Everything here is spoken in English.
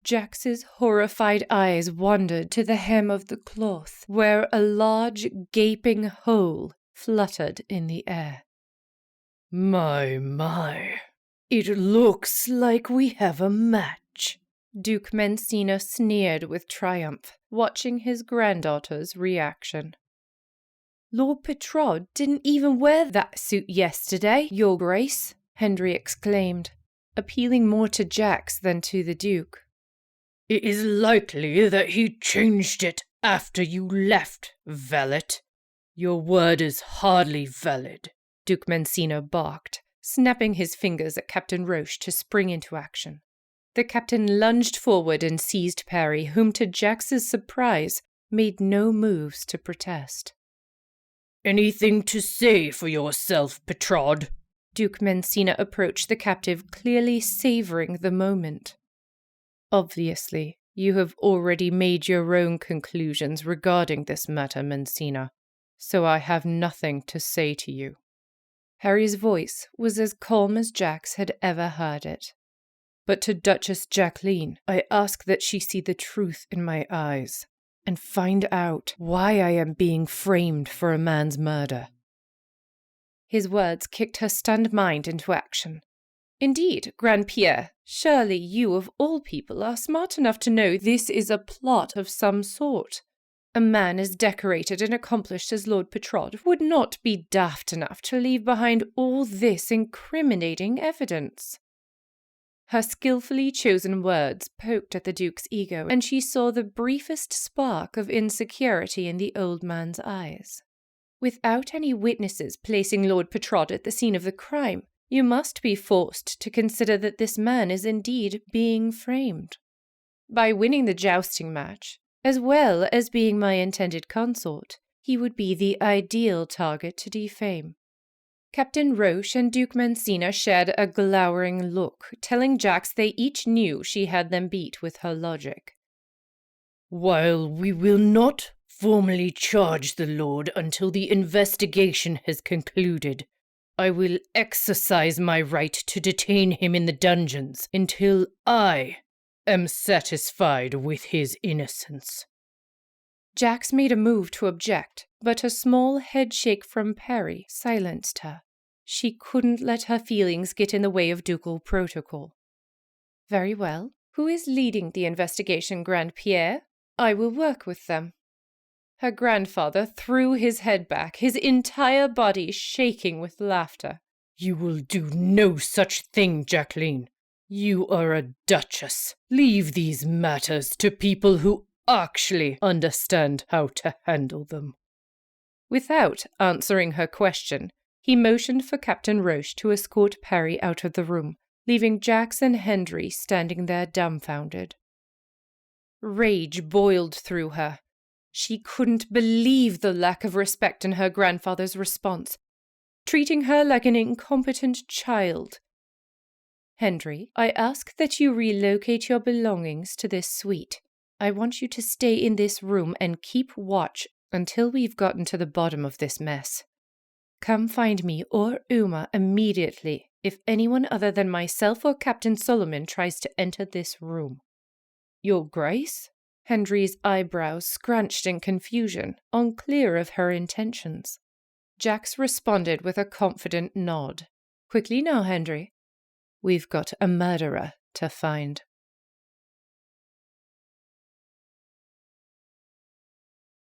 Jax's horrified eyes wandered to the hem of the cloth, where a large, gaping hole fluttered in the air. My, it looks like we have a match, Duke Mensina sneered with triumph, watching his granddaughter's reaction. Lord Petrod didn't even wear that suit yesterday, Your Grace, Henry exclaimed, appealing more to Jax than to the Duke. It is likely that he changed it after you left, valet. Your word is hardly valid, Duke Mensina barked, snapping his fingers at Captain Roche to spring into action. The captain lunged forward and seized Perry, whom, to Jax's surprise, made no moves to protest. Anything to say for yourself, Petrod? Duke Mensina approached the captive, clearly savouring the moment. Obviously, you have already made your own conclusions regarding this matter, Mensina, so I have nothing to say to you. Harry's voice was as calm as Jax had ever heard it. But to Duchess Jacqueline, I ask that she see the truth in my eyes, and find out why I am being framed for a man's murder. His words kicked her stunned mind into action. Indeed, Grandpierre, surely you of all people are smart enough to know this is a plot of some sort. A man as decorated and accomplished as Lord Petrod would not be daft enough to leave behind all this incriminating evidence. Her skillfully chosen words poked at the Duke's ego, and she saw the briefest spark of insecurity in the old man's eyes. Without any witnesses placing Lord Petrod at the scene of the crime, you must be forced to consider that this man is indeed being framed. By winning the jousting match, as well as being my intended consort, he would be the ideal target to defame. Captain Roche and Duke Mensina shared a glowering look, telling Jax they each knew she had them beat with her logic. While we will not formally charge the Lord until the investigation has concluded, I will exercise my right to detain him in the dungeons until I am satisfied with his innocence. Jax made a move to object, but a small headshake from Perry silenced her. She couldn't let her feelings get in the way of ducal protocol. Very well. Who is leading the investigation, Grandpierre? I will work with them. Her grandfather threw his head back, his entire body shaking with laughter. You will do no such thing, Jacqueline. You are a duchess. Leave these matters to people who actually understand how to handle them. Without answering her question, he motioned for Captain Roche to escort Perry out of the room, leaving Jax and Henry standing there dumbfounded. Rage boiled through her. She couldn't believe the lack of respect in her grandfather's response, treating her like an incompetent child. Henry, I ask that you relocate your belongings to this suite. I want you to stay in this room and keep watch until we've gotten to the bottom of this mess. Come find me or Uma immediately if anyone other than myself or Captain Solomon tries to enter this room. Your Grace? Henry's eyebrows scrunched in confusion, unclear of her intentions. Jax responded with a confident nod. Quickly now, Henry. We've got a murderer to find.